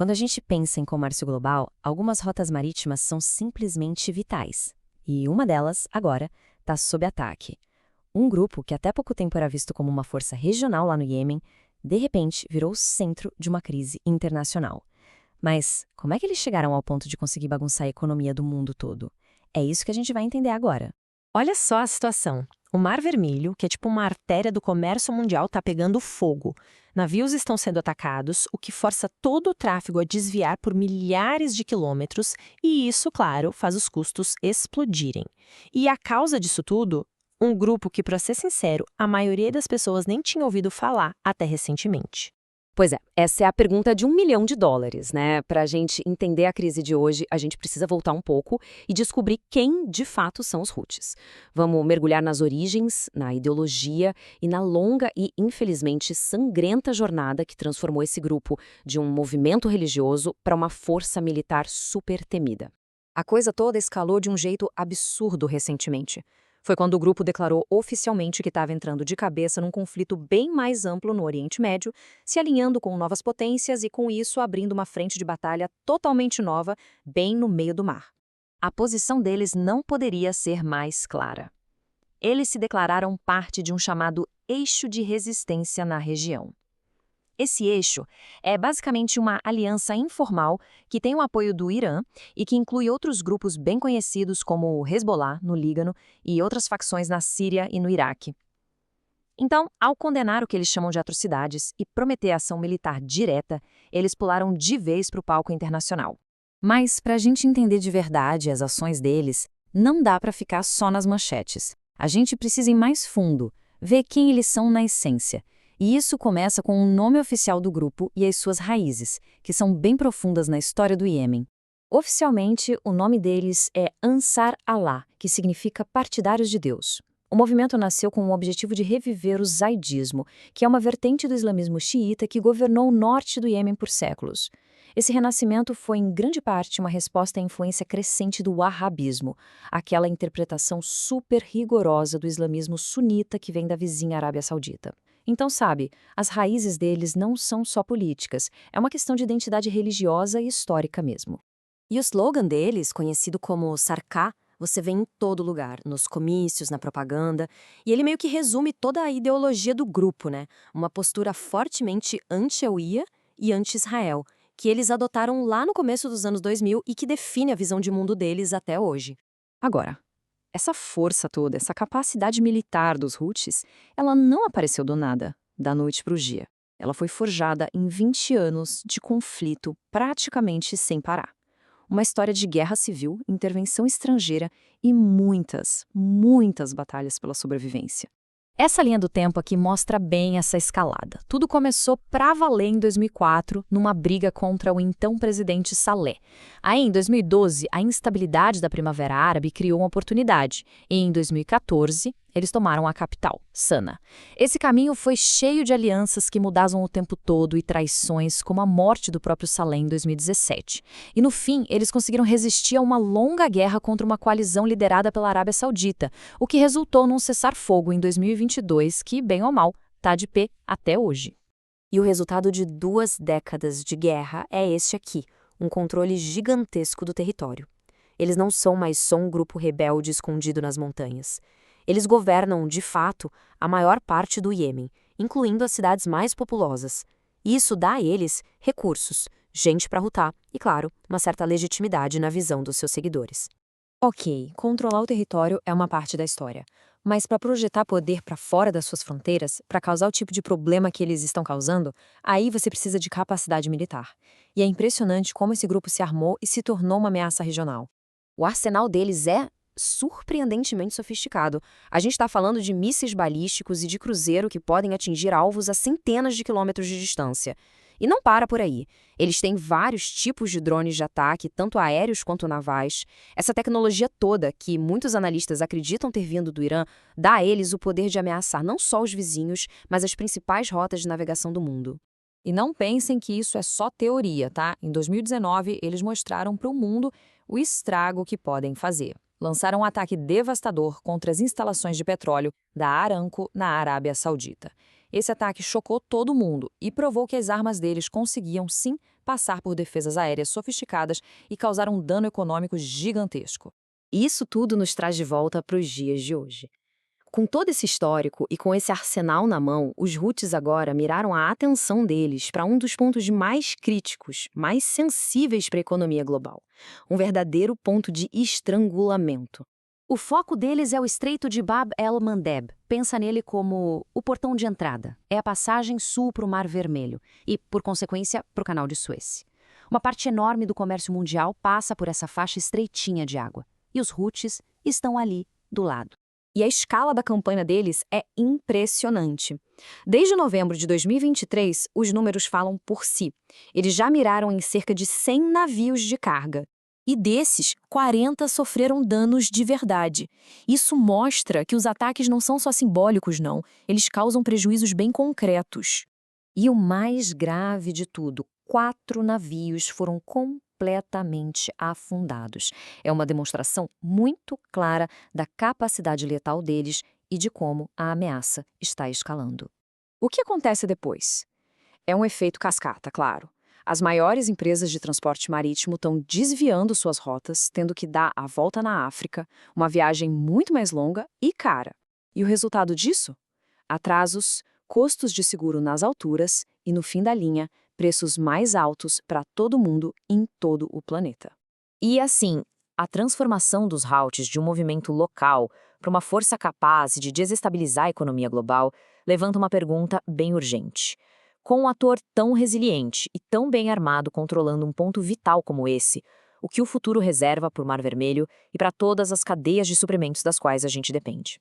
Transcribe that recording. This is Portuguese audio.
Quando a gente pensa em comércio global, algumas rotas marítimas são simplesmente vitais. E uma delas, agora, está sob ataque. Um grupo que até pouco tempo era visto como uma força regional lá no Iêmen, de repente virou o centro de uma crise internacional. Mas como é que eles chegaram ao ponto de conseguir bagunçar a economia do mundo todo? É isso que a gente vai entender agora. Olha só a situação. O Mar Vermelho, que é tipo uma artéria do comércio mundial, está pegando fogo. Navios estão sendo atacados, o que força todo o tráfego a desviar por milhares de quilômetros, e isso, claro, faz os custos explodirem. E a causa disso tudo? Um grupo que, para ser sincero, a maioria das pessoas nem tinha ouvido falar até recentemente. Pois é, essa é a pergunta de $1 milhão, né? Para a gente entender a crise de hoje, a gente precisa voltar um pouco e descobrir quem de fato são os Houthis. Vamos mergulhar nas origens, na ideologia e na longa e, infelizmente, sangrenta jornada que transformou esse grupo de um movimento religioso para uma força militar super temida. A coisa toda escalou de um jeito absurdo recentemente. Foi quando o grupo declarou oficialmente que estava entrando de cabeça num conflito bem mais amplo no Oriente Médio, se alinhando com novas potências e, com isso, abrindo uma frente de batalha totalmente nova, bem no meio do mar. A posição deles não poderia ser mais clara. Eles se declararam parte de um chamado eixo de resistência na região. Esse eixo é basicamente uma aliança informal que tem o apoio do Irã e que inclui outros grupos bem conhecidos como o Hezbollah, no Líbano, e outras facções na Síria e no Iraque. Então, ao condenar o que eles chamam de atrocidades e prometer ação militar direta, eles pularam de vez para o palco internacional. Mas, para a gente entender de verdade as ações deles, não dá para ficar só nas manchetes. A gente precisa ir mais fundo, ver quem eles são na essência. E isso começa com o nome oficial do grupo e as suas raízes, que são bem profundas na história do Iêmen. Oficialmente, o nome deles é Ansar Allah, que significa Partidários de Deus. O movimento nasceu com o objetivo de reviver o zaidismo, que é uma vertente do islamismo xiita que governou o norte do Iêmen por séculos. Esse renascimento foi, em grande parte, uma resposta à influência crescente do wahhabismo, aquela interpretação super rigorosa do islamismo sunita que vem da vizinha Arábia Saudita. Então, sabe, as raízes deles não são só políticas, é uma questão de identidade religiosa e histórica mesmo. E o slogan deles, conhecido como Sarkah, você vê em todo lugar, nos comícios, na propaganda, e ele meio que resume toda a ideologia do grupo, né? Uma postura fortemente anti-Shia e anti-Israel, que eles adotaram lá no começo dos anos 2000 e que define a visão de mundo deles até hoje. Agora, essa força toda, essa capacidade militar dos Houthis, ela não apareceu do nada, da noite para o dia. Ela foi forjada em 20 anos de conflito praticamente sem parar. Uma história de guerra civil, intervenção estrangeira e muitas, muitas batalhas pela sobrevivência. Essa linha do tempo aqui mostra bem essa escalada. Tudo começou pra valer em 2004, numa briga contra o então presidente Saleh. Aí, em 2012, a instabilidade da Primavera Árabe criou uma oportunidade. E em 2014, eles tomaram a capital, Sanaa. Esse caminho foi cheio de alianças que mudavam o tempo todo e traições, como a morte do próprio Saleh em 2017. E no fim, eles conseguiram resistir a uma longa guerra contra uma coalizão liderada pela Arábia Saudita, o que resultou num cessar-fogo em 2022 que, bem ou mal, está de pé até hoje. E o resultado de 2 décadas de guerra é este aqui, um controle gigantesco do território. Eles não são mais só um grupo rebelde escondido nas montanhas. Eles governam, de fato, a maior parte do Iêmen, incluindo as cidades mais populosas. E isso dá a eles recursos, gente para lutar e, claro, uma certa legitimidade na visão dos seus seguidores. Ok, controlar o território é uma parte da história. Mas para projetar poder para fora das suas fronteiras, para causar o tipo de problema que eles estão causando, aí você precisa de capacidade militar. E é impressionante como esse grupo se armou e se tornou uma ameaça regional. O arsenal deles é surpreendentemente sofisticado. A gente está falando de mísseis balísticos e de cruzeiro que podem atingir alvos a centenas de quilômetros de distância. E não para por aí. Eles têm vários tipos de drones de ataque, tanto aéreos quanto navais. Essa tecnologia toda, que muitos analistas acreditam ter vindo do Irã, dá a eles o poder de ameaçar não só os vizinhos, mas as principais rotas de navegação do mundo. E não pensem que isso é só teoria, tá? Em 2019, eles mostraram para o mundo o estrago que podem fazer. Lançaram um ataque devastador contra as instalações de petróleo da Aramco na Arábia Saudita. Esse ataque chocou todo mundo e provou que as armas deles conseguiam, sim, passar por defesas aéreas sofisticadas e causar um dano econômico gigantesco. Isso tudo nos traz de volta para os dias de hoje. Com todo esse histórico e com esse arsenal na mão, os Houthis agora miraram a atenção deles para um dos pontos mais críticos, mais sensíveis para a economia global. Um verdadeiro ponto de estrangulamento. O foco deles é o Estreito de Bab el-Mandeb. Pensa nele como o portão de entrada. É a passagem sul para o Mar Vermelho e, por consequência, para o Canal de Suez. Uma parte enorme do comércio mundial passa por essa faixa estreitinha de água. E os Houthis estão ali, do lado. E a escala da campanha deles é impressionante. Desde novembro de 2023, os números falam por si. Eles já miraram em cerca de 100 navios de carga. E desses, 40 sofreram danos de verdade. Isso mostra que os ataques não são só simbólicos, não. Eles causam prejuízos bem concretos. E o mais grave de tudo, 4 navios foram completamente afundados. É uma demonstração muito clara da capacidade letal deles e de como a ameaça está escalando. O que acontece depois? É um efeito cascata, claro. As maiores empresas de transporte marítimo estão desviando suas rotas, tendo que dar a volta na África, uma viagem muito mais longa e cara. E o resultado disso? Atrasos, custos de seguro nas alturas e, no fim da linha, preços mais altos para todo mundo em todo o planeta. E assim, a transformação dos Houthis de um movimento local para uma força capaz de desestabilizar a economia global levanta uma pergunta bem urgente. Com um ator tão resiliente e tão bem armado controlando um ponto vital como esse, o que o futuro reserva para o Mar Vermelho e para todas as cadeias de suprimentos das quais a gente depende?